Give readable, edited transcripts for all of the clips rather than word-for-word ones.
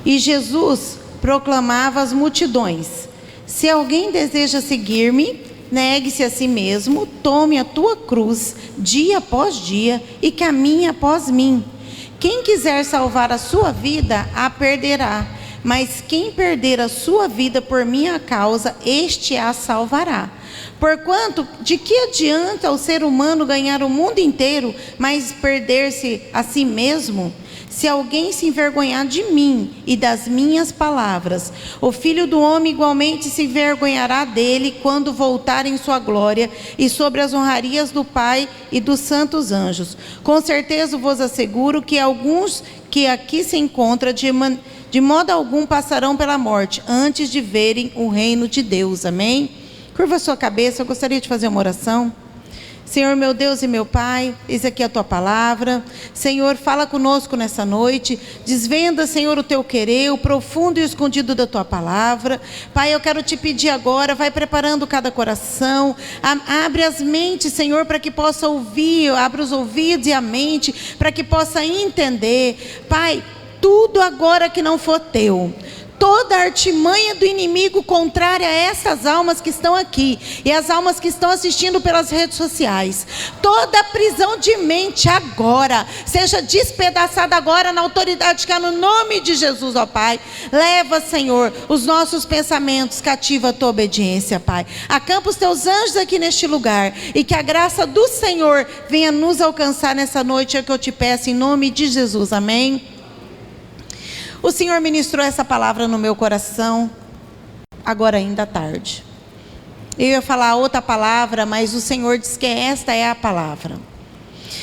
E Jesus proclamava às multidões: se alguém deseja seguir-me, negue-se a si mesmo, tome a tua cruz, dia após dia, e caminhe após mim. Quem quiser salvar a sua vida, a perderá. Mas quem perder a sua vida por minha causa, este a salvará. Porquanto, de que adianta o ser humano ganhar o mundo inteiro, mas perder-se a si mesmo? Se alguém se envergonhar de mim e das minhas palavras, o Filho do Homem igualmente se envergonhará dele quando voltar em sua glória e sobre as honrarias do Pai e dos santos anjos. Com certeza vos asseguro que alguns que aqui se encontram de modo algum passarão pela morte antes de verem o reino de Deus. Amém? Curva a sua cabeça, eu gostaria de fazer uma oração. Senhor, meu Deus e meu Pai, eis aqui a Tua palavra. Senhor, fala conosco nessa noite. Desvenda, Senhor, o Teu querer, o profundo e o escondido da Tua palavra. Pai, eu quero Te pedir agora, vai preparando cada coração. Abre as mentes, Senhor, para que possa ouvir. Abre os ouvidos e a mente, para que possa entender. Pai, tudo agora que não for Teu, toda a artimanha do inimigo contrária a essas almas que estão aqui e as almas que estão assistindo pelas redes sociais, toda a prisão de mente agora seja despedaçada agora na autoridade que há no nome de Jesus, ó Pai. Leva, Senhor, os nossos pensamentos, cativa a Tua obediência, Pai. Acampa os Teus anjos aqui neste lugar e que a graça do Senhor venha nos alcançar nessa noite, é o que eu te peço em nome de Jesus, amém. O Senhor ministrou essa palavra no meu coração, agora ainda à tarde. Eu ia falar outra palavra, mas o Senhor diz que esta é a palavra.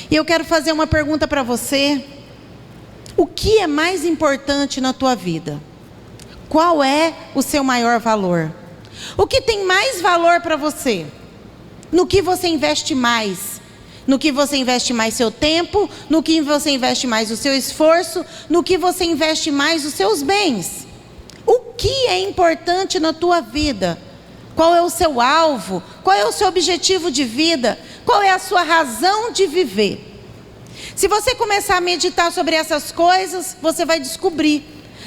E eu quero fazer uma pergunta para você. O que é mais importante na tua vida? Qual é o seu maior valor? O que tem mais valor para você? No que você investe mais? No que você investe mais seu tempo, no que você investe mais o seu esforço, no que você investe mais os seus bens. O que é importante na tua vida? Qual é o seu alvo? Qual é o seu objetivo de vida? Qual é a sua razão de viver? Se você começar a meditar sobre essas coisas, você vai descobrir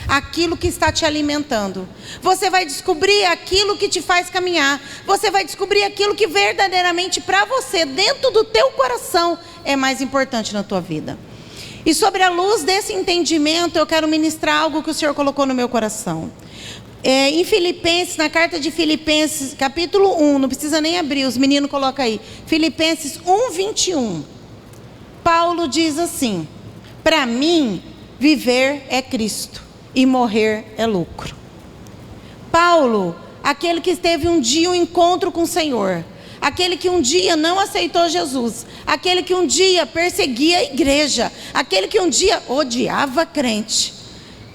aquilo que está te alimentando. Você vai descobrir aquilo que te faz caminhar. Você vai descobrir aquilo que verdadeiramente para você, dentro do teu coração, é mais importante na tua vida. E sobre a luz desse entendimento, eu quero ministrar algo que o Senhor colocou no meu coração. Em Filipenses, na carta de Filipenses, capítulo 1, não precisa nem abrir, os meninos colocam aí. Filipenses 1:21. Paulo diz assim: para mim, viver é Cristo e morrer é lucro. Paulo, aquele que teve um dia um encontro com o Senhor, aquele que um dia não aceitou Jesus, aquele que um dia perseguia a igreja, aquele que um dia odiava crente.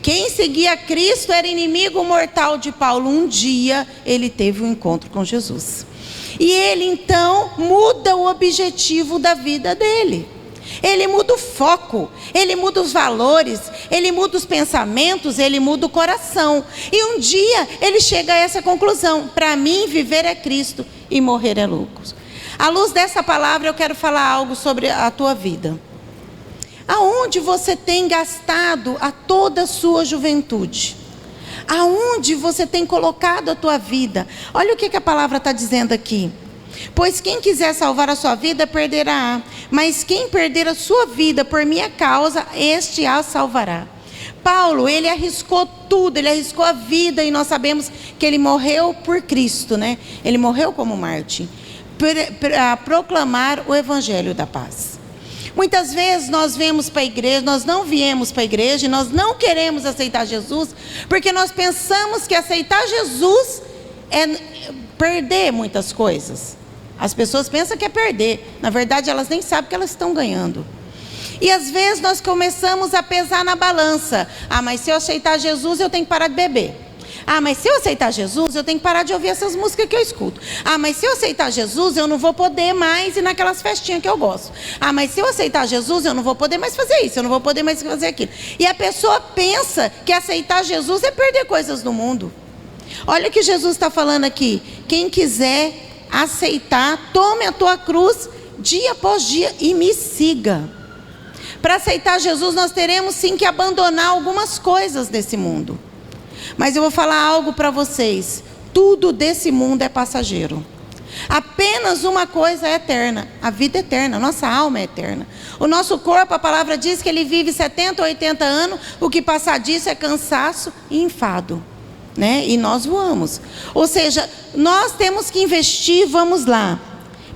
Quem seguia Cristo era inimigo mortal de Paulo. Um dia ele teve um encontro com Jesus. E ele então muda o objetivo da vida dele. Ele muda o foco, ele muda os valores, ele muda os pensamentos, ele muda o coração. E um dia ele chega a essa conclusão: para mim viver é Cristo e morrer é lucro. À luz dessa palavra eu quero falar algo sobre a tua vida. Aonde você tem gastado a toda a sua juventude? Aonde você tem colocado a tua vida? Olha o que a palavra está dizendo aqui. Pois quem quiser salvar a sua vida, perderá. Mas quem perder a sua vida por minha causa, este a salvará. Paulo, ele arriscou tudo, ele arriscou a vida. E nós sabemos que ele morreu por Cristo, né? Ele morreu como mártir, para proclamar o evangelho da paz. Muitas vezes nós vemos para a igreja, nós não viemos para a igreja e nós não queremos aceitar Jesus, porque nós pensamos que aceitar Jesus é perder muitas coisas. As pessoas pensam que é perder, na verdade elas nem sabem que elas estão ganhando. E às vezes nós começamos a pesar na balança. Ah, mas se eu aceitar Jesus eu tenho que parar de beber. Ah, mas se eu aceitar Jesus eu tenho que parar de ouvir essas músicas que eu escuto. Ah, mas se eu aceitar Jesus eu não vou poder mais ir naquelas festinhas que eu gosto. Ah, mas se eu aceitar Jesus eu não vou poder mais fazer isso, eu não vou poder mais fazer aquilo. E a pessoa pensa que aceitar Jesus é perder coisas do mundo. Olha o que Jesus está falando aqui: quem quiser aceitar, tome a tua cruz dia após dia e me siga. Para aceitar Jesus, nós teremos sim que abandonar algumas coisas desse mundo. Mas eu vou falar algo para vocês: tudo desse mundo é passageiro. Apenas uma coisa é eterna: a vida eterna, nossa alma é eterna. O nosso corpo, a palavra diz que ele vive 70 ou 80 anos, o que passar disso é cansaço e enfado, né? E nós voamos. Ou seja, nós temos que investir. Vamos lá.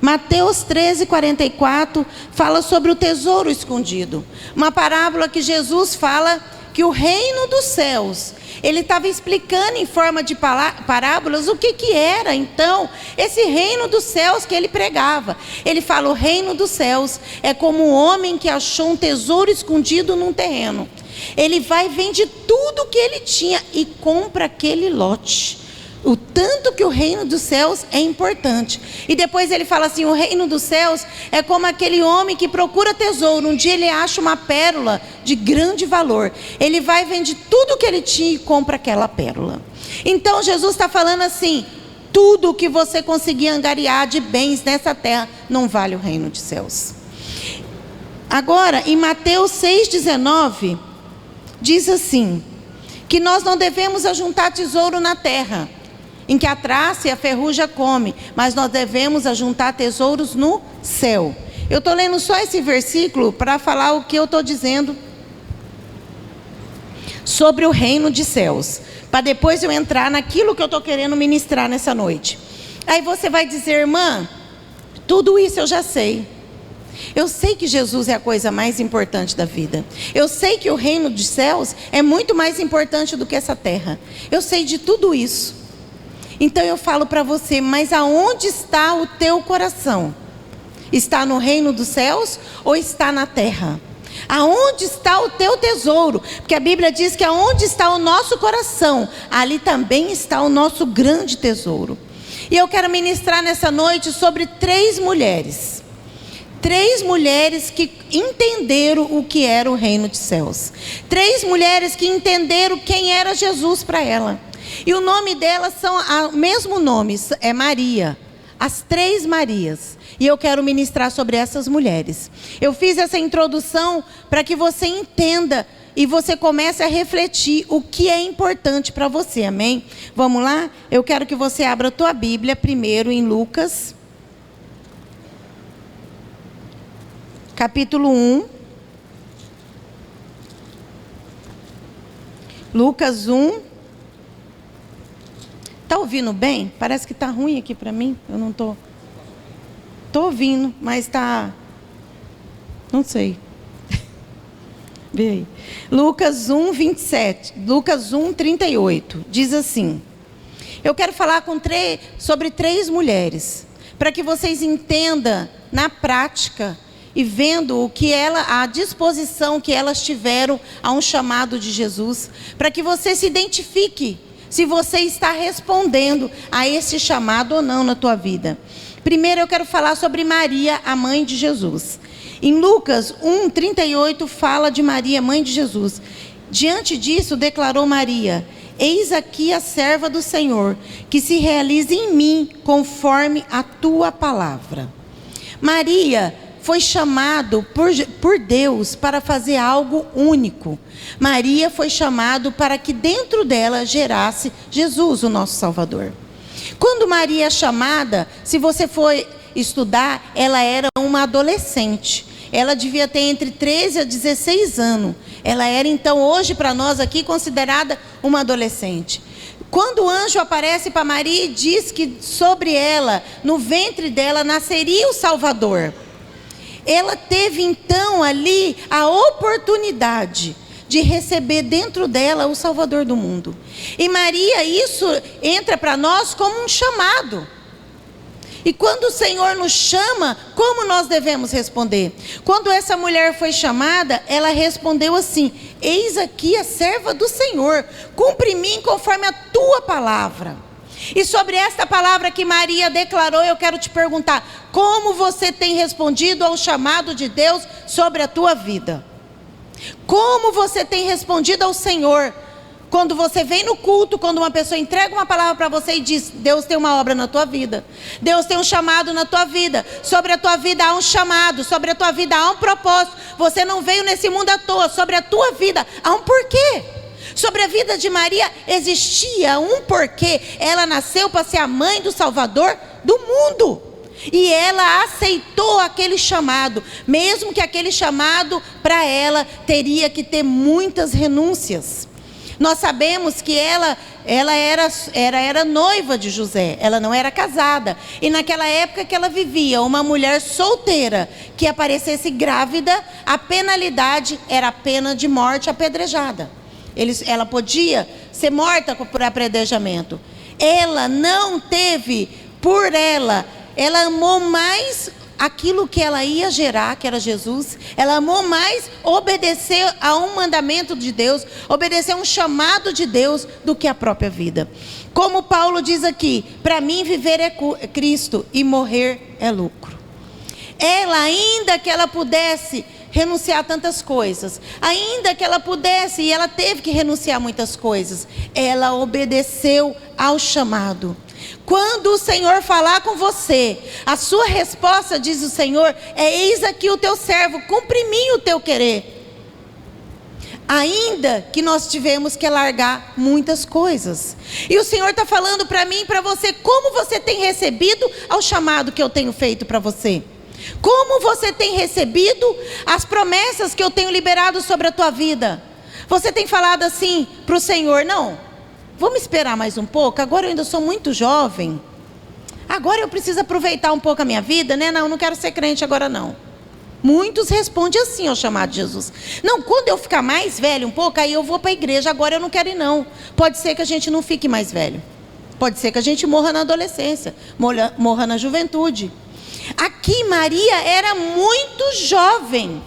Mateus 13:44 fala sobre o tesouro escondido. Uma parábola que Jesus fala que o reino dos céus, ele estava explicando em forma de parábolas o que era então esse reino dos céus que ele pregava. Ele fala: o reino dos céus é como um homem que achou um tesouro escondido num terreno. Ele vai, vende tudo que ele tinha e compra aquele lote. O tanto que o reino dos céus é importante. E depois ele fala assim: o reino dos céus é como aquele homem que procura tesouro. Um dia ele acha uma pérola de grande valor. Ele vai, vende tudo que ele tinha e compra aquela pérola. Então Jesus está falando assim: tudo que você conseguir angariar de bens nessa terra não vale o reino dos céus. Agora, em Mateus 6,19, diz assim: que nós não devemos ajuntar tesouro na terra, em que a traça e a ferrugem come, mas nós devemos ajuntar tesouros no céu. Eu estou lendo só esse versículo para falar o que eu estou dizendo sobre o reino de céus, para depois eu entrar naquilo que eu estou querendo ministrar nessa noite. Aí você vai dizer: irmã, tudo isso eu já sei. Eu sei que Jesus é a coisa mais importante da vida. Eu sei que o reino dos céus é muito mais importante do que essa terra. Eu sei de tudo isso. Então eu falo para você: mas aonde está o teu coração? Está no reino dos céus ou está na terra? Aonde está o teu tesouro? Porque a Bíblia diz que aonde está o nosso coração, ali também está o nosso grande tesouro. E eu quero ministrar nessa noite sobre 3 mulheres. 3 mulheres que entenderam o que era o reino dos céus. 3 mulheres que entenderam quem era Jesus para ela. E o nome delas são o mesmo nome, é Maria. As 3 Marias. E eu quero ministrar sobre essas mulheres. Eu fiz essa introdução para que você entenda e você comece a refletir o que é importante para você, amém? Vamos lá? Eu quero que você abra a tua Bíblia primeiro em Lucas, capítulo 1. Lucas 1. Está ouvindo bem? Parece que está ruim aqui para mim. Eu não estou. Estou ouvindo, mas está. Não sei. Vê aí. Lucas 1, 27. Lucas 1, 38. Diz assim: eu quero falar sobre 3 mulheres, para que vocês entendam na prática e vendo a disposição que elas tiveram a um chamado de Jesus, para que você se identifique se você está respondendo a esse chamado ou não na tua vida. Primeiro eu quero falar sobre Maria, a mãe de Jesus. Em Lucas 1, 38 fala de Maria, mãe de Jesus. Diante disso declarou Maria: eis aqui a serva do Senhor, que se realize em mim conforme a tua palavra. Maria foi chamado por Deus para fazer algo único. Maria foi chamado para que dentro dela gerasse Jesus, o nosso Salvador. Quando Maria é chamada, se você for estudar, ela era uma adolescente. Ela devia ter entre 13 a 16 anos. Ela era então hoje para nós aqui considerada uma adolescente. Quando o anjo aparece para Maria e diz que sobre ela, no ventre dela, nasceria o Salvador. Ela teve então ali a oportunidade de receber dentro dela o Salvador do mundo. E Maria, isso entra para nós como um chamado. E quando o Senhor nos chama, como nós devemos responder? Quando essa mulher foi chamada, ela respondeu assim: eis aqui a serva do Senhor, cumpre em mim conforme a tua palavra. E sobre esta palavra que Maria declarou, eu quero te perguntar: como você tem respondido ao chamado de Deus sobre a tua vida? Como você tem respondido ao Senhor? Quando você vem no culto, quando uma pessoa entrega uma palavra para você e diz: Deus tem uma obra na tua vida, Deus tem um chamado na tua vida, sobre a tua vida há um chamado, sobre a tua vida há um propósito. Você não veio nesse mundo à toa, sobre a tua vida há um porquê. Sobre a vida de Maria existia um porquê. Ela nasceu para ser a mãe do Salvador do mundo. E ela aceitou aquele chamado, mesmo que aquele chamado para ela teria que ter muitas renúncias. Nós sabemos que ela era noiva de José, ela não era casada. E naquela época que ela vivia, uma mulher solteira que aparecesse grávida, a penalidade era a pena de morte apedrejada. Ela podia ser morta por apedrejamento. Ela não teve, ela amou mais aquilo que ela ia gerar, que era Jesus. Ela amou mais obedecer a um mandamento de Deus, obedecer a um chamado de Deus, do que a própria vida. Como Paulo diz aqui: para mim viver é Cristo e morrer é lucro. Ela, ainda que ela pudesse renunciar a tantas coisas, ainda que ela pudesse, e ela teve que renunciar a muitas coisas, ela obedeceu ao chamado. Quando o Senhor falar com você, a sua resposta, diz o Senhor, é: eis aqui o teu servo, cumpre em mim o teu querer. Ainda que nós tivemos que largar muitas coisas. E o Senhor está falando para mim e para você: como você tem recebido ao chamado que eu tenho feito para você? Como você tem recebido as promessas que eu tenho liberado sobre a tua vida? Você tem falado assim para o Senhor: não, vamos esperar mais um pouco, agora eu ainda sou muito jovem, agora eu preciso aproveitar um pouco a minha vida, né? Não quero ser crente agora não. Muitos respondem assim ao chamado de Jesus: não, quando eu ficar mais velho um pouco, aí eu vou para a igreja, agora eu não quero ir não. Pode ser que a gente não fique mais velho, pode ser que a gente morra na adolescência, morra na juventude. Aqui Maria era muito jovem,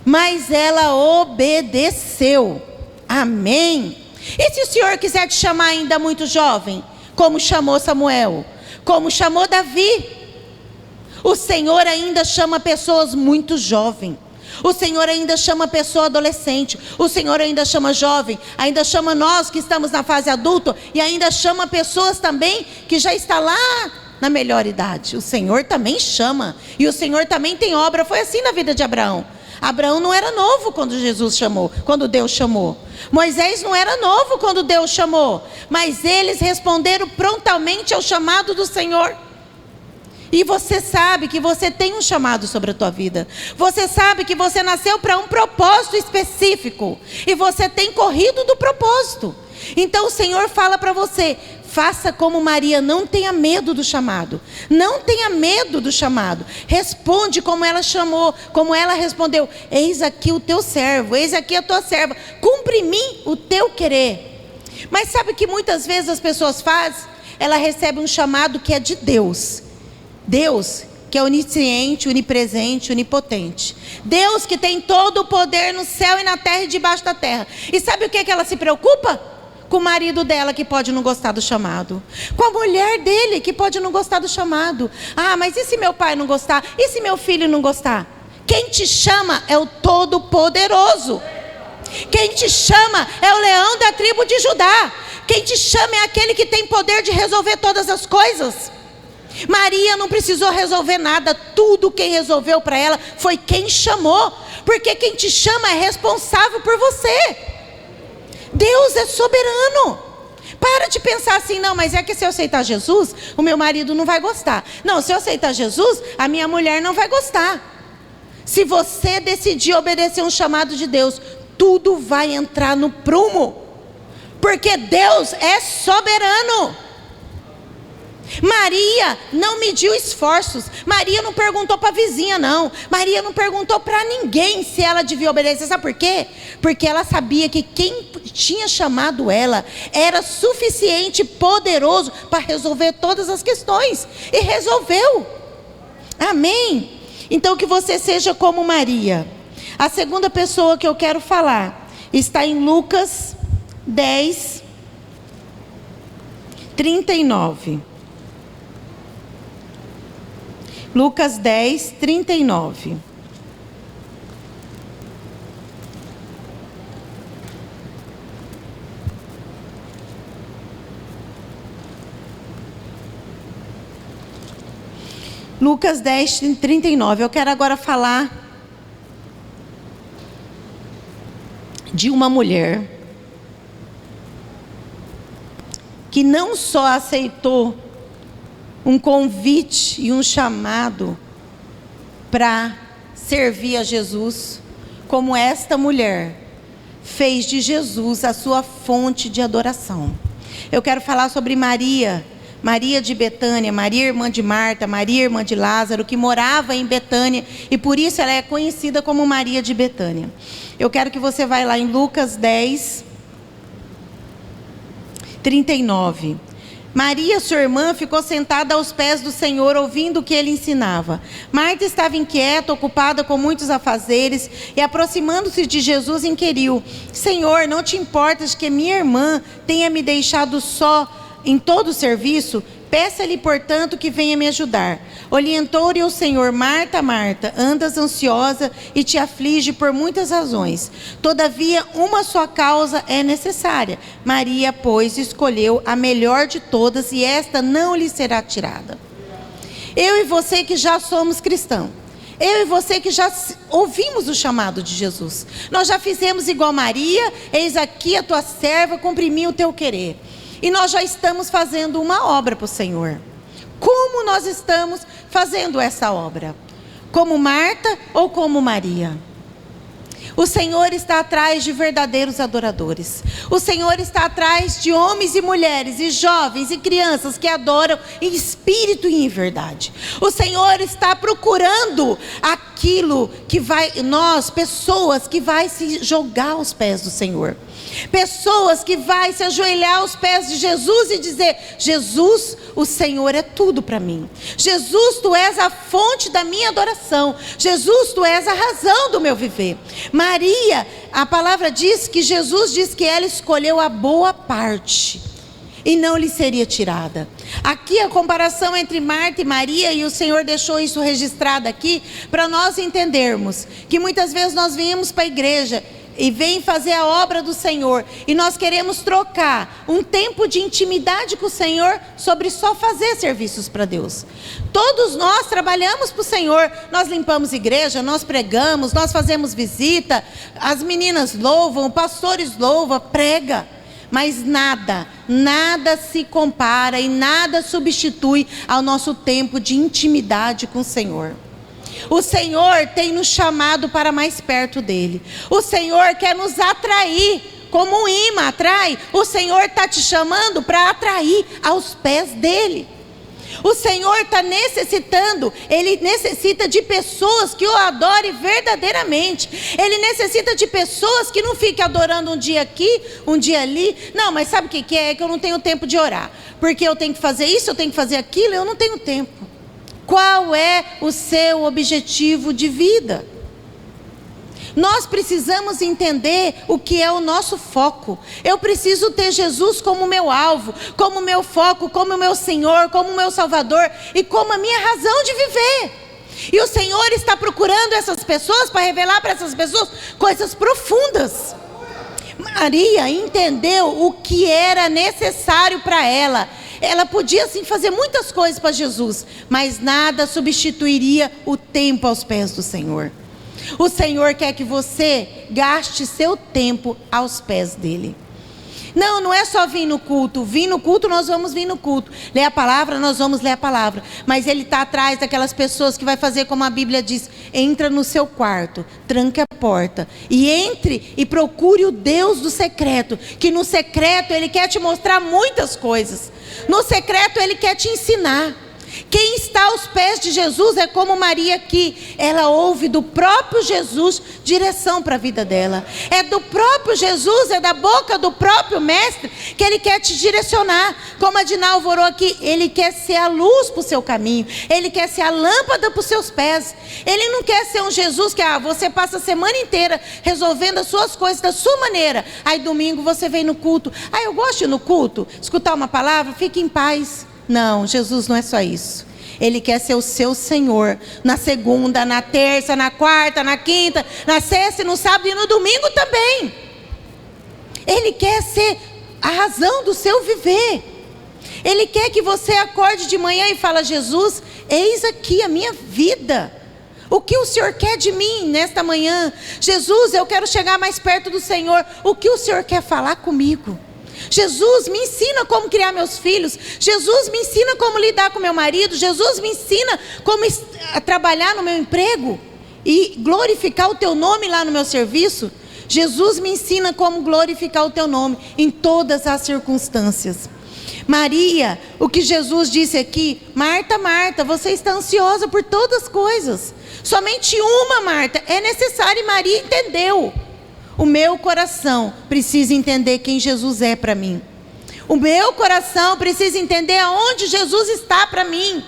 mas ela obedeceu. Amém? E se o Senhor quiser te chamar ainda muito jovem, como chamou Samuel, como chamou Davi, o Senhor ainda chama pessoas muito jovens. O Senhor ainda chama pessoa adolescente, o Senhor ainda chama jovem, ainda chama nós que estamos na fase adulta, e ainda chama pessoas também que já estão lá na melhor idade. O Senhor também chama, e o Senhor também tem obra. Foi assim na vida de Abraão. Abraão não era novo quando Jesus chamou, quando Deus chamou. Moisés não era novo quando Deus chamou, mas eles responderam prontamente ao chamado do Senhor. E você sabe que você tem um chamado sobre a tua vida. Você sabe que você nasceu para um propósito específico, e você tem corrido do propósito. Então o Senhor fala para você: faça como Maria, não tenha medo do chamado. Não tenha medo do chamado. Responde como ela chamou, como ela respondeu: eis aqui o teu servo, eis aqui a tua serva, cumpre em mim o teu querer. Mas sabe o que muitas vezes as pessoas fazem? Ela recebe um chamado que é de Deus. Deus, que é onisciente, onipresente, onipotente. Deus que tem todo o poder no céu e na terra e debaixo da terra. E sabe o que ela se preocupa? Com o marido dela, que pode não gostar do chamado. Com a mulher dele, que pode não gostar do chamado. Ah, mas e se meu pai não gostar? E se meu filho não gostar? Quem te chama é o Todo-Poderoso. Quem te chama é o leão da tribo de Judá. Quem te chama é aquele que tem poder de resolver todas as coisas. Maria não precisou resolver nada. Tudo quem resolveu para ela foi quem chamou. Porque quem te chama é responsável por você. Deus é soberano. Para de pensar assim: não, mas é que se eu aceitar Jesus, o meu marido não vai gostar. Não, se eu aceitar Jesus, a minha mulher não vai gostar. Se você decidir obedecer um chamado de Deus, tudo vai entrar no prumo. Porque Deus é soberano. Maria não mediu esforços. Maria não perguntou para a vizinha, não. Maria não perguntou para ninguém se ela devia obedecer. Sabe por quê? Porque ela sabia que quem tinha chamado ela era suficiente, poderoso para resolver todas as questões. E resolveu. Amém? Então que você seja como Maria. A segunda pessoa que eu quero falar está em Lucas 10, 39. Lucas 10, 39. Lucas 10, 39. Eu quero agora falar de uma mulher que não só aceitou um convite e um chamado para servir a Jesus, como esta mulher fez de Jesus a sua fonte de adoração. Eu quero falar sobre Maria de Betânia, Maria irmã de Marta, Maria irmã de Lázaro, que morava em Betânia, e por isso ela é conhecida como Maria de Betânia. Eu quero que você vá lá em Lucas 10, 39. Maria, sua irmã, ficou sentada aos pés do Senhor, ouvindo o que ele ensinava. Marta estava inquieta, ocupada com muitos afazeres, e aproximando-se de Jesus, inquiriu: Senhor, não te importas que minha irmã tenha me deixado só em todo o serviço? Peça-lhe, portanto, que venha me ajudar. Orientou-lhe o Senhor: Marta, Marta, andas ansiosa e te aflige por muitas razões. Todavia, uma só causa é necessária. Maria, pois, escolheu a melhor de todas, e esta não lhe será tirada. Eu e você que já somos cristãos, eu e você que já ouvimos o chamado de Jesus, nós já fizemos igual Maria: eis aqui a tua serva, cumpre-me o teu querer. E nós já estamos fazendo uma obra para o Senhor. Como nós estamos fazendo essa obra? Como Marta ou como Maria? O Senhor está atrás de verdadeiros adoradores. O Senhor está atrás de homens e mulheres, e jovens e crianças que adoram em espírito e em verdade. O Senhor está procurando aquilo que vai, pessoas que vai se jogar aos pés do Senhor. Pessoas que vai se ajoelhar aos pés de Jesus e dizer: Jesus, o Senhor é tudo para mim. Jesus, tu és a fonte da minha adoração. Jesus, tu és a razão do meu viver. Maria, a palavra diz que Jesus diz que ela escolheu a boa parte e não lhe seria tirada. Aqui a comparação entre Marta e Maria, e o Senhor deixou isso registrado aqui para nós entendermos que muitas vezes nós viemos para a igreja e vem fazer a obra do Senhor, e nós queremos trocar um tempo de intimidade com o Senhor sobre só fazer serviços para Deus. Todos nós trabalhamos para o Senhor, nós limpamos igreja, nós pregamos, nós fazemos visita, as meninas louvam, pastores louvam, prega, mas nada se compara e nada substitui ao nosso tempo de intimidade com o Senhor. O Senhor tem nos chamado para mais perto dEle. O Senhor quer nos atrair, como um imã atrai. O Senhor está te chamando para atrair aos pés dEle. O Senhor está necessitando, Ele necessita de pessoas que o adorem verdadeiramente. Ele necessita de pessoas que não fiquem adorando um dia aqui, um dia ali. Não, mas sabe o que é? É que eu não tenho tempo de orar, porque eu tenho que fazer isso, eu tenho que fazer aquilo, eu não tenho tempo. Qual é o seu objetivo de vida? Nós precisamos entender o que é o nosso foco. Eu preciso ter Jesus como meu alvo, como meu foco, como meu Senhor, como meu Salvador e como a minha razão de viver. E o Senhor está procurando essas pessoas para revelar para essas pessoas coisas profundas. Maria entendeu o que era necessário para ela. Ela podia sim fazer muitas coisas para Jesus, mas nada substituiria o tempo aos pés do Senhor. O Senhor quer que você gaste seu tempo aos pés dEle. Não é só vir no culto. Vir no culto, nós vamos vir no culto. Ler a palavra, nós vamos ler a palavra. Mas Ele está atrás daquelas pessoas que vai fazer como a Bíblia diz: entra no seu quarto, tranque a porta e entre e procure o Deus do secreto. Que no secreto Ele quer te mostrar muitas coisas. No secreto Ele quer te ensinar. Quem está aos pés de Jesus é como Maria aqui. Ela ouve do próprio Jesus direção para a vida dela. É do próprio Jesus, é da boca do próprio Mestre que Ele quer te direcionar. Como a Dinalva orou aqui, Ele quer ser a luz para o seu caminho. Ele quer ser a lâmpada para os seus pés. Ele não quer ser um Jesus que você passa a semana inteira resolvendo as suas coisas da sua maneira. Aí domingo você vem no culto. Eu gosto de ir no culto, escutar uma palavra, fique em paz. Não, Jesus não é só isso. Ele quer ser o seu Senhor na segunda, na terça, na quarta, na quinta, na sexta, no sábado e no domingo também. Ele quer ser a razão do seu viver. Ele quer que você acorde de manhã e fale: Jesus, eis aqui a minha vida. O que o Senhor quer de mim nesta manhã? Jesus, eu quero chegar mais perto do Senhor. O que o Senhor quer falar comigo? Jesus, me ensina como criar meus filhos. Jesus, me ensina como lidar com meu marido. Jesus, me ensina como trabalhar no meu emprego e glorificar o teu nome lá no meu serviço. Jesus, me ensina como glorificar o teu nome em todas as circunstâncias. Maria, o que Jesus disse aqui: Marta, Marta, você está ansiosa por todas as coisas. Somente uma, Marta, é necessária, e Maria entendeu. O meu coração precisa entender quem Jesus é para mim. O meu coração precisa entender aonde Jesus está para mim.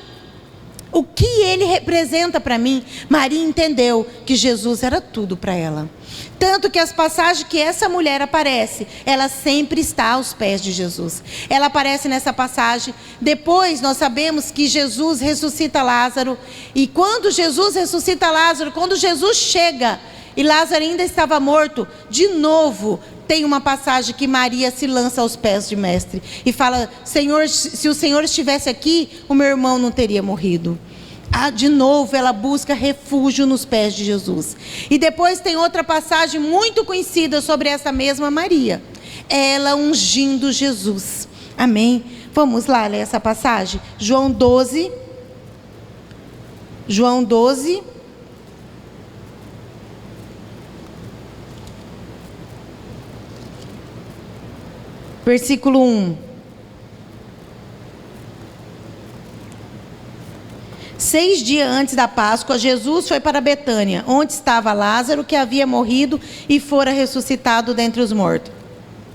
O que Ele representa para mim. Maria entendeu que Jesus era tudo para ela. Tanto que as passagens que essa mulher aparece, ela sempre está aos pés de Jesus. Ela aparece nessa passagem. Depois nós sabemos que Jesus ressuscita Lázaro. E quando Jesus ressuscita Lázaro, quando Jesus chega e Lázaro ainda estava morto, de novo tem uma passagem que Maria se lança aos pés de mestre e fala: Senhor, se o Senhor estivesse aqui, o meu irmão não teria morrido. De novo ela busca refúgio nos pés de Jesus. E depois tem outra passagem muito conhecida sobre essa mesma Maria, ela ungindo Jesus. Amém? Vamos lá ler essa passagem. João 12, versículo 1. 6 dias antes da Páscoa, Jesus foi para Betânia, onde estava Lázaro, que havia morrido e fora ressuscitado dentre os mortos.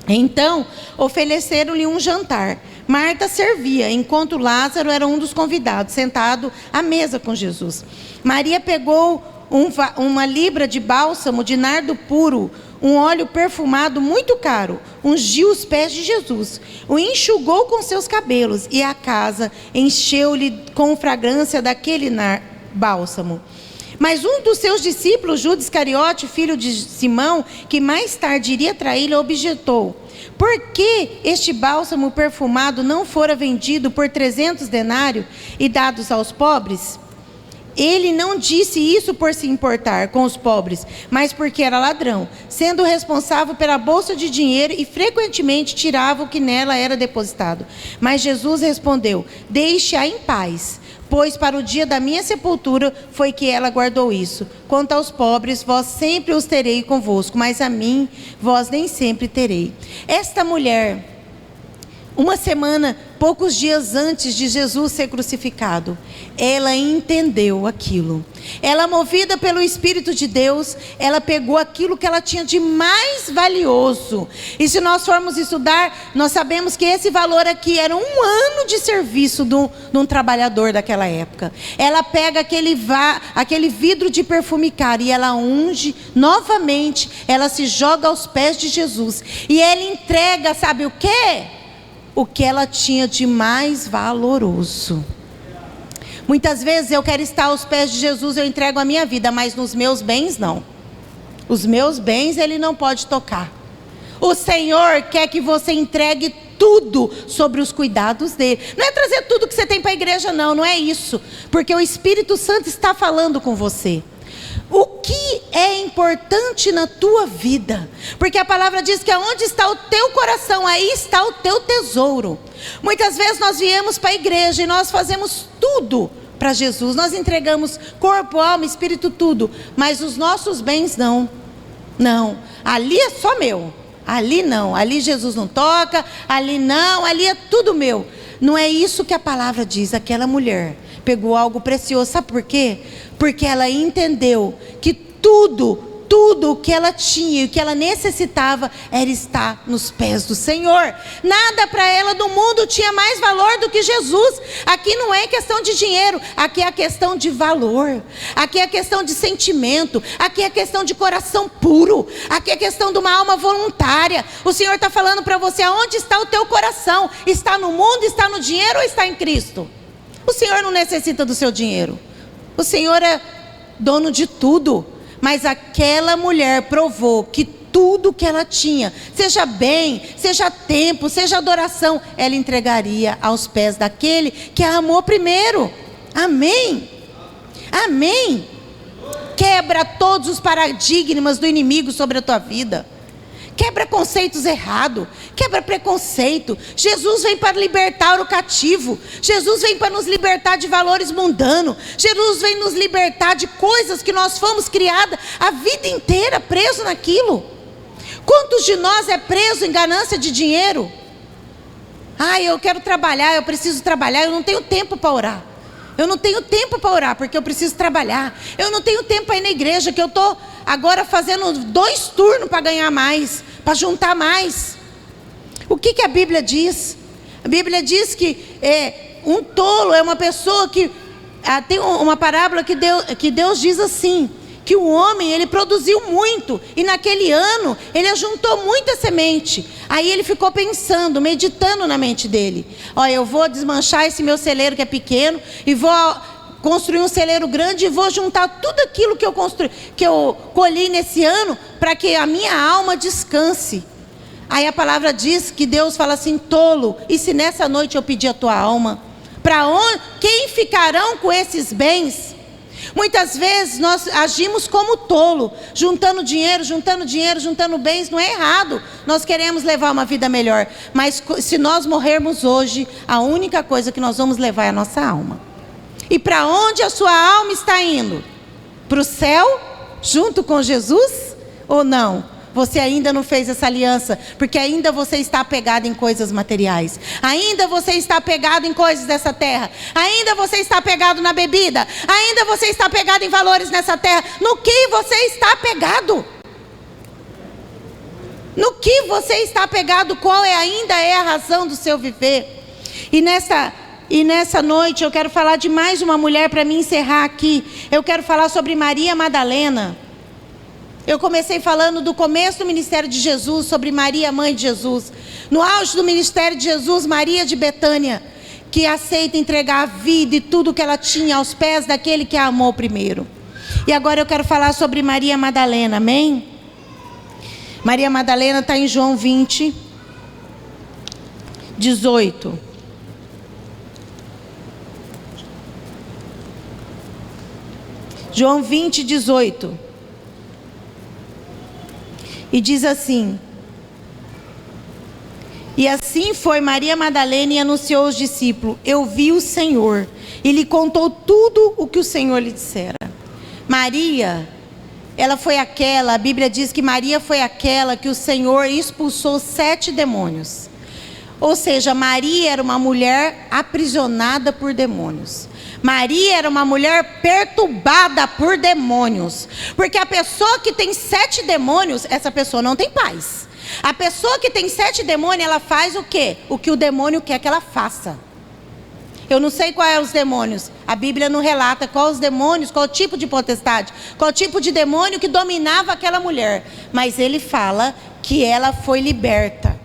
Então, ofereceram-lhe um jantar. Marta servia, enquanto Lázaro era um dos convidados, sentado à mesa com Jesus. Maria pegou uma libra de bálsamo de nardo puro, um óleo perfumado muito caro, ungiu os pés de Jesus, o enxugou com seus cabelos e a casa encheu-lhe com fragrância daquele bálsamo. Mas um dos seus discípulos, Judas Iscariote, filho de Simão, que mais tarde iria traí-lo, objetou: por que este bálsamo perfumado não fora vendido por 300 denários e dados aos pobres? Ele não disse isso por se importar com os pobres, mas porque era ladrão, sendo responsável pela bolsa de dinheiro e frequentemente tirava o que nela era depositado. Mas Jesus respondeu: deixe-a em paz, pois para o dia da minha sepultura foi que ela guardou isso. Quanto aos pobres, vós sempre os terei convosco, mas a mim vós nem sempre terei. Esta mulher, uma semana, poucos dias antes de Jesus ser crucificado, ela entendeu aquilo. Ela, movida pelo Espírito de Deus, ela pegou aquilo que ela tinha de mais valioso. E se nós formos estudar, nós sabemos que esse valor aqui era 1 ano de serviço de um trabalhador daquela época. Ela pega aquele vidro de perfume caro e ela unge novamente, ela se joga aos pés de Jesus. E ela entrega, sabe o quê? O que ela tinha de mais valoroso. Muitas vezes eu quero estar aos pés de Jesus, eu entrego a minha vida, mas nos meus bens não. Os meus bens Ele não pode tocar. O Senhor quer que você entregue tudo sobre os cuidados dele. Não é trazer tudo que você tem para a igreja, não é isso. Porque o Espírito Santo está falando com você. O que é importante na tua vida? Porque a palavra diz que aonde está o teu coração, aí está o teu tesouro. Muitas vezes nós viemos para a igreja e nós fazemos tudo para Jesus. Nós entregamos corpo, alma, espírito, tudo. Mas os nossos bens não. Não, ali é só meu. Ali não, ali Jesus não toca. Ali não, ali é tudo meu. Não é isso que a palavra diz. Aquela mulher pegou algo precioso, sabe por quê? Porque ela entendeu que tudo o que ela tinha e o que ela necessitava era estar nos pés do Senhor. Nada para ela do mundo tinha mais valor do que Jesus. Aqui não é questão de dinheiro, aqui é a questão de valor, aqui é a questão de sentimento, aqui é a questão de coração puro, aqui é a questão de uma alma voluntária. O Senhor está falando para você: aonde está o teu coração? Está no mundo, está no dinheiro ou está em Cristo? O Senhor não necessita do seu dinheiro. O Senhor é dono de tudo. Mas aquela mulher provou que tudo que ela tinha, seja bem, seja tempo, seja adoração, ela entregaria aos pés daquele que a amou primeiro. Amém? Amém? Quebra todos os paradigmas do inimigo sobre a tua vida. Quebra conceitos errados, quebra preconceito. Jesus vem para libertar o cativo. Jesus vem para nos libertar de valores mundanos. Jesus vem nos libertar de coisas que nós fomos criadas a vida inteira preso naquilo. Quantos de nós é preso em ganância de dinheiro? Eu quero trabalhar, eu preciso trabalhar, eu não tenho tempo para orar. Eu não tenho tempo para orar, porque eu preciso trabalhar. Eu não tenho tempo para ir na igreja, que eu estou agora fazendo 2 turnos para ganhar mais, para juntar mais. O que a Bíblia diz? A Bíblia diz que um tolo é uma pessoa que... tem uma parábola que Deus diz assim, que o homem, ele produziu muito, e naquele ano, ele ajuntou muita semente. Aí ele ficou pensando, meditando na mente dele. Eu vou desmanchar esse meu celeiro que é pequeno, e vou construir um celeiro grande, e vou juntar tudo aquilo que eu colhi nesse ano, para que a minha alma descanse. Aí a palavra diz que Deus fala assim: tolo, e se nessa noite eu pedir a tua alma? Para onde? Quem ficarão com esses bens? Muitas vezes nós agimos como tolo, juntando dinheiro, juntando bens. Não é errado, nós queremos levar uma vida melhor, mas se nós morrermos hoje, a única coisa que nós vamos levar é a nossa alma. E para onde a sua alma está indo? Para o céu, junto com Jesus? Ou não? Você ainda não fez essa aliança, porque ainda você está apegado em coisas materiais. Ainda você está apegado em coisas dessa terra. Ainda você está apegado na bebida. Ainda você está apegado em valores nessa terra. No que você está apegado? No que você está apegado? Qual ainda é a razão do seu viver? E nessa noite eu quero falar de mais uma mulher para me encerrar aqui. Eu quero falar sobre Maria Madalena. Eu comecei falando do começo do ministério de Jesus, sobre Maria, mãe de Jesus. No auge do ministério de Jesus, Maria de Betânia, que aceita entregar a vida e tudo que ela tinha aos pés daquele que a amou primeiro. E agora eu quero falar sobre Maria Madalena, amém? Maria Madalena está em João 20, 18. João 20, 18. E diz assim: e assim foi Maria Madalena e anunciou aos discípulos: eu vi o Senhor. E lhe contou tudo o que o Senhor lhe dissera. Maria, ela foi aquela, a Bíblia diz que Maria foi aquela que o Senhor expulsou 7 demônios. Ou seja, Maria era uma mulher aprisionada por demônios. Maria era uma mulher perturbada por demônios. Porque a pessoa que tem 7 demônios, essa pessoa não tem paz. A pessoa que tem 7 demônios, ela faz o quê? O que o demônio quer que ela faça. Eu não sei quais são os demônios. A Bíblia não relata quais os demônios, qual tipo de potestade, qual tipo de demônio que dominava aquela mulher. Mas ele fala que ela foi liberta.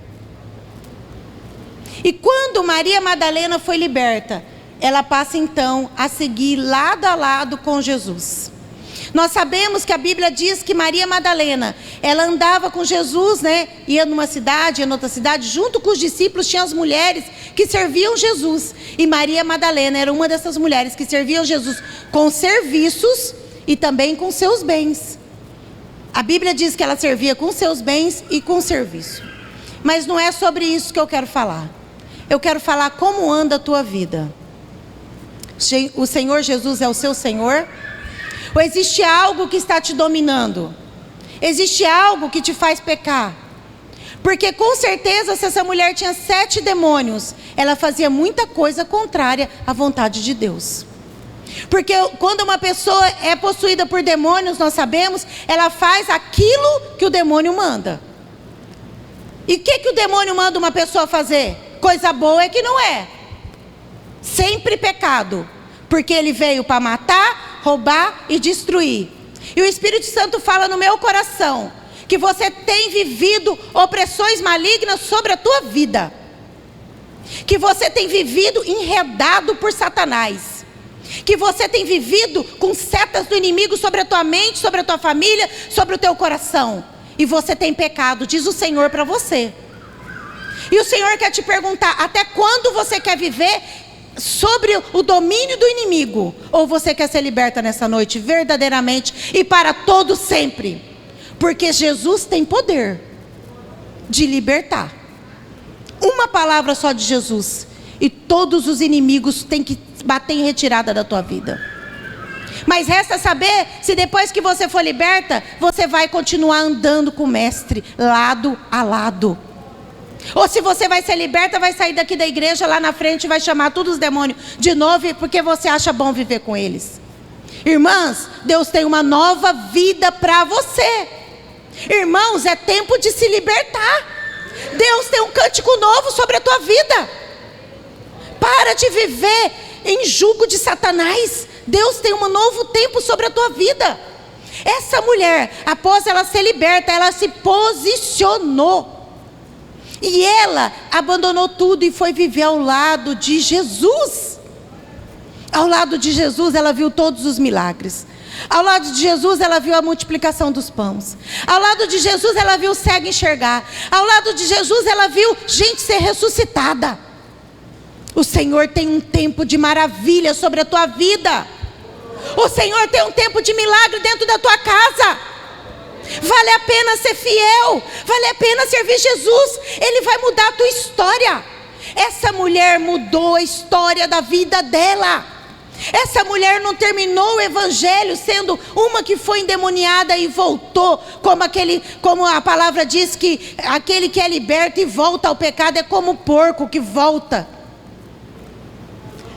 E quando Maria Madalena foi liberta, ela passa então a seguir lado a lado com Jesus. Nós sabemos que a Bíblia diz que Maria Madalena, ela andava com Jesus, né? Ia numa cidade, ia noutra cidade, junto com os discípulos tinha as mulheres que serviam Jesus. E Maria Madalena era uma dessas mulheres que serviam Jesus com serviços e também com seus bens. A Bíblia diz que ela servia com seus bens e com serviço. Mas não é sobre isso que eu quero falar. Eu quero falar como anda a tua vida. O Senhor Jesus é o seu Senhor? Ou existe algo que está te dominando? Existe algo que te faz pecar? Porque com certeza, se essa mulher tinha 7 demônios, ela fazia muita coisa contrária à vontade de Deus. Porque quando uma pessoa é possuída por demônios, nós sabemos, ela faz aquilo que o demônio manda. E o que o demônio manda uma pessoa fazer? Coisa boa é que não é. Sempre pecado. Porque ele veio para matar, roubar e destruir. E o Espírito Santo fala no meu coração que você tem vivido opressões malignas sobre a tua vida. Que você tem vivido enredado por Satanás. Que você tem vivido com setas do inimigo sobre a tua mente, sobre a tua família, sobre o teu coração. e você tem pecado, diz o Senhor para você. E o Senhor quer te perguntar: até quando você quer viver sobre o domínio do inimigo? Ou você quer ser liberta nessa noite verdadeiramente e para todo sempre? Porque Jesus tem poder de libertar. Uma palavra só de Jesus e todos os inimigos têm que bater em retirada da tua vida. Mas resta saber se depois que você for liberta, você vai continuar andando com o mestre lado a lado. Ou se você vai ser liberta, vai sair daqui da igreja lá na frente e vai chamar todos os demônios de novo, porque você acha bom viver com eles. Irmãs, Deus tem uma nova vida para você. Irmãos, é tempo de se libertar. Deus tem um cântico novo sobre a tua vida. Para de viver em jugo de Satanás. Deus tem um novo tempo sobre a tua vida. Essa mulher, após ela ser liberta, ela se posicionou. E ela abandonou tudo e foi viver ao lado de Jesus. Ao lado de Jesus ela viu todos os milagres. Ao lado de Jesus ela viu a multiplicação dos pães. Ao lado de Jesus ela viu o cego enxergar. Ao lado de Jesus ela viu gente ser ressuscitada. O Senhor tem um tempo de maravilha sobre a tua vida. O Senhor tem um tempo de milagre dentro da tua casa. Vale a pena ser fiel, vale a pena servir Jesus. Ele vai mudar a tua história. Essa mulher mudou a história da vida dela. Essa mulher não terminou o evangelho sendo uma que foi endemoniada e voltou, como a palavra diz, que aquele que é liberto e volta ao pecado é como o porco que volta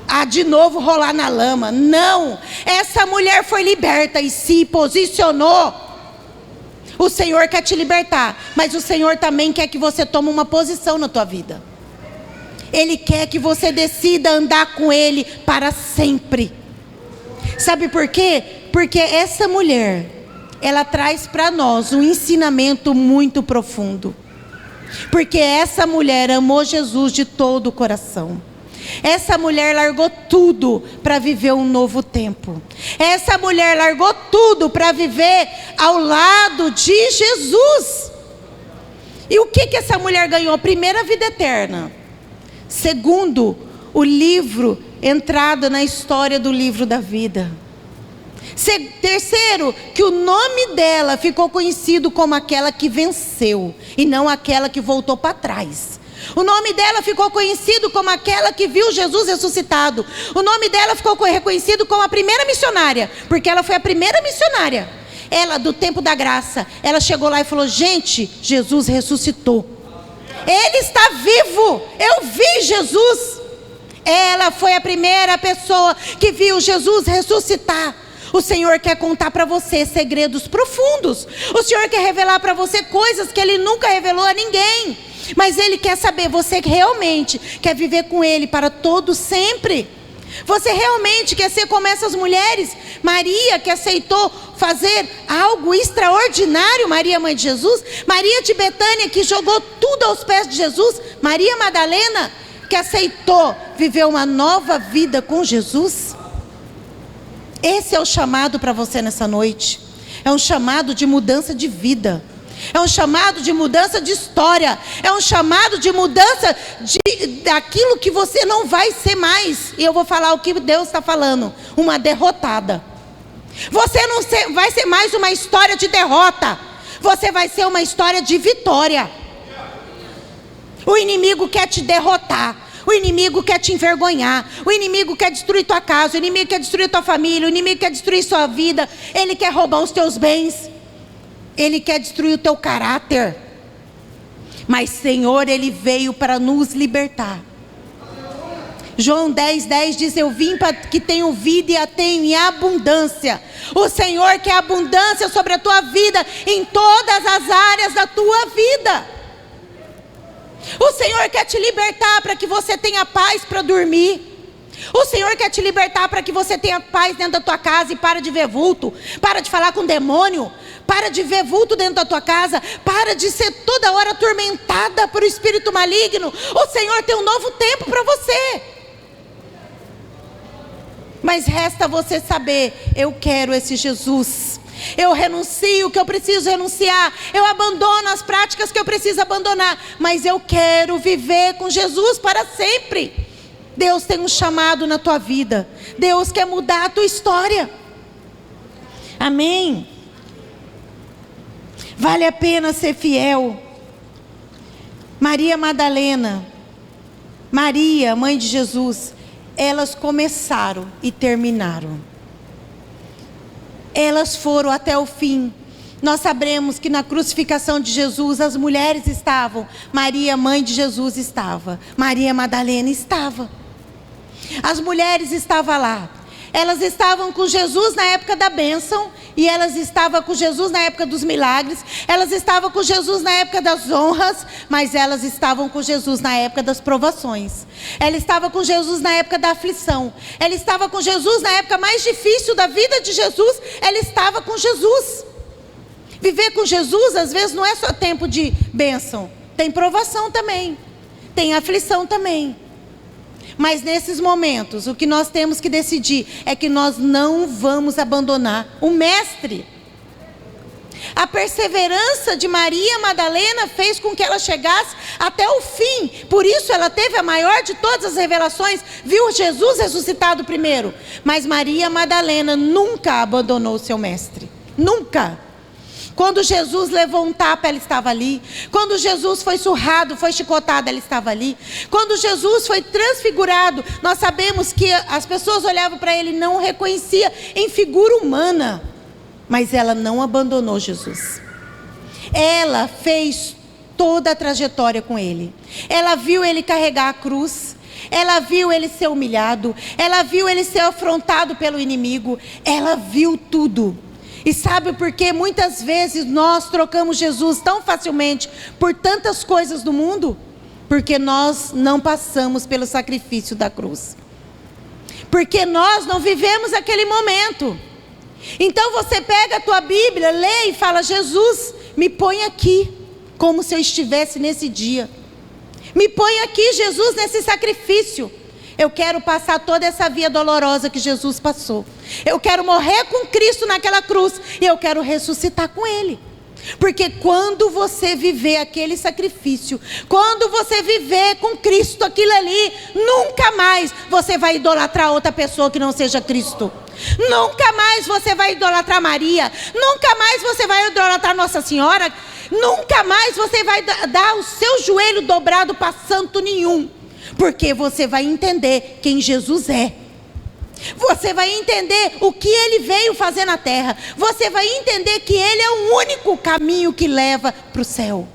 a de novo rolar na lama. Não, essa mulher foi liberta e se posicionou. O Senhor quer te libertar, mas o Senhor também quer que você tome uma posição na tua vida. Ele quer que você decida andar com Ele para sempre. Sabe por quê? Porque essa mulher, ela traz para nós um ensinamento muito profundo. Porque essa mulher amou Jesus de todo o coração. Essa mulher largou tudo para viver um novo tempo. Essa mulher largou tudo para viver ao lado de Jesus. E o que essa mulher ganhou? Primeiro, a vida eterna. Segundo, o livro, entrada na história do livro da vida. Terceiro, que o nome dela ficou conhecido como aquela que venceu e não aquela que voltou para trás. O nome dela ficou conhecido como aquela que viu Jesus ressuscitado. O nome dela ficou reconhecido como a primeira missionária, porque ela foi a primeira missionária. Ela, do tempo da graça, ela chegou lá e falou: gente, Jesus ressuscitou. Ele está vivo. Eu vi Jesus. Ela foi a primeira pessoa que viu Jesus ressuscitar. O Senhor quer contar para você segredos profundos. O Senhor quer revelar para você coisas que Ele nunca revelou a ninguém. Mas Ele quer saber, você realmente quer viver com Ele para todo sempre? Você realmente quer ser como essas mulheres? Maria, que aceitou fazer algo extraordinário, Maria, mãe de Jesus. Maria de Betânia, que jogou tudo aos pés de Jesus. Maria Madalena, que aceitou viver uma nova vida com Jesus. Esse é o chamado para você nessa noite. É um chamado de mudança de vida. É um chamado de mudança de história. É um chamado de mudança daquilo que você não vai ser mais. E eu vou falar o que Deus está falando: uma derrotada. Você não vai ser mais uma história de derrota. Você vai ser uma história de vitória. O inimigo quer te derrotar. O inimigo quer te envergonhar. O inimigo quer destruir tua casa. O inimigo quer destruir tua família. O inimigo quer destruir sua vida. Ele quer roubar os teus bens. Ele quer destruir o teu caráter. Mas Senhor, Ele veio para nos libertar. João 10:10 diz: eu vim para que tenham vida e a tenham em abundância. O Senhor quer abundância sobre a tua vida, em todas as áreas da tua vida. O Senhor quer te libertar para que você tenha paz para dormir. O Senhor quer te libertar para que você tenha paz dentro da tua casa e para de ver vulto, para de falar com demônio, para de ver vulto dentro da tua casa, para de ser toda hora atormentada por um espírito maligno. O Senhor tem um novo tempo para você. Mas resta você saber: eu quero esse Jesus. Eu renuncio o que eu preciso renunciar. Eu abandono as práticas que eu preciso abandonar. Mas eu quero viver com Jesus para sempre. Deus tem um chamado na tua vida. Deus quer mudar a tua história. Amém? Vale a pena ser fiel. Maria Madalena, Maria, mãe de Jesus, elas começaram e terminaram. Elas foram até o fim. Nós sabemos que na crucificação de Jesus as mulheres estavam. Maria, mãe de Jesus, estava. Maria Madalena estava. As mulheres estavam lá. Elas estavam com Jesus na época da bênção. E elas estavam com Jesus na época dos milagres. Elas estavam com Jesus na época das honras. Mas elas estavam com Jesus na época das provações. Ela estava com Jesus na época da aflição. Ela estava com Jesus na época mais difícil da vida de Jesus. Ela estava com Jesus. Viver com Jesus às vezes não é só tempo de bênção. Tem provação também. Tem aflição também. Mas nesses momentos, o que nós temos que decidir é que nós não vamos abandonar o Mestre. A perseverança de Maria Madalena fez com que ela chegasse até o fim. Por isso ela teve a maior de todas as revelações. Viu Jesus ressuscitado primeiro. Mas Maria Madalena nunca abandonou o seu Mestre. Nunca. Quando Jesus levou um tapa, ela estava ali. Quando Jesus foi surrado, foi chicotado, ela estava ali. Quando Jesus foi transfigurado, nós sabemos que as pessoas olhavam para ele e não o reconheciam em figura humana. Mas ela não abandonou Jesus. Ela fez toda a trajetória com ele. Ela viu ele carregar a cruz. Ela viu ele ser humilhado. Ela viu ele ser afrontado pelo inimigo. Ela viu tudo. E sabe por que muitas vezes nós trocamos Jesus tão facilmente por tantas coisas do mundo? Porque nós não passamos pelo sacrifício da cruz. Porque nós não vivemos aquele momento. Então você pega a tua Bíblia, lê e fala: Jesus, me põe aqui, como se eu estivesse nesse dia. Me põe aqui, Jesus, nesse sacrifício. Eu quero passar toda essa via dolorosa que Jesus passou. Eu quero morrer com Cristo naquela cruz. E eu quero ressuscitar com Ele. Porque quando você viver aquele sacrifício, quando você viver com Cristo aquilo ali, nunca mais você vai idolatrar outra pessoa que não seja Cristo. Nunca mais você vai idolatrar Maria. Nunca mais você vai idolatrar Nossa Senhora. Nunca mais você vai dar o seu joelho dobrado para santo nenhum. Porque você vai entender quem Jesus é. Você vai entender o que Ele veio fazer na terra. Você vai entender que Ele é o único caminho que leva para o céu.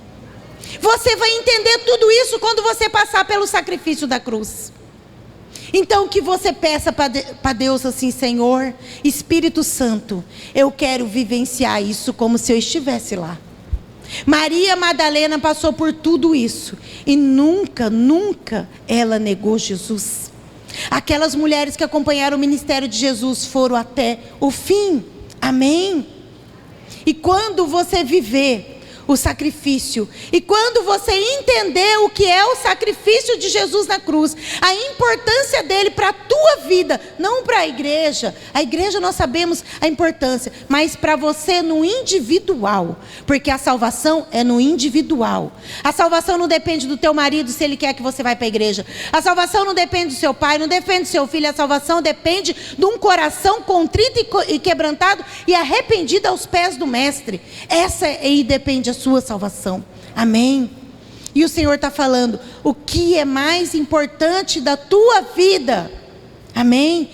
Você vai entender tudo isso quando você passar pelo sacrifício da cruz. Então que você peça para Deus assim: Senhor, Espírito Santo, eu quero vivenciar isso como se eu estivesse lá. Maria Madalena passou por tudo isso e nunca ela negou Jesus. Aquelas mulheres que acompanharam o ministério de Jesus foram até o fim. Amém? E quando você viver o sacrifício, e quando você entender o que é o sacrifício de Jesus na cruz, a importância dele para a tua vida, não para a igreja nós sabemos a importância, mas para você no individual, porque a salvação é no individual. A salvação não depende do teu marido, se ele quer que você vá para a igreja. A salvação não depende do seu pai, não depende do seu filho. A salvação depende de um coração contrito e quebrantado e arrependido aos pés do Mestre. Essa aí depende a sua salvação. Amém? E o Senhor está falando: o que é mais importante da tua vida? Amém?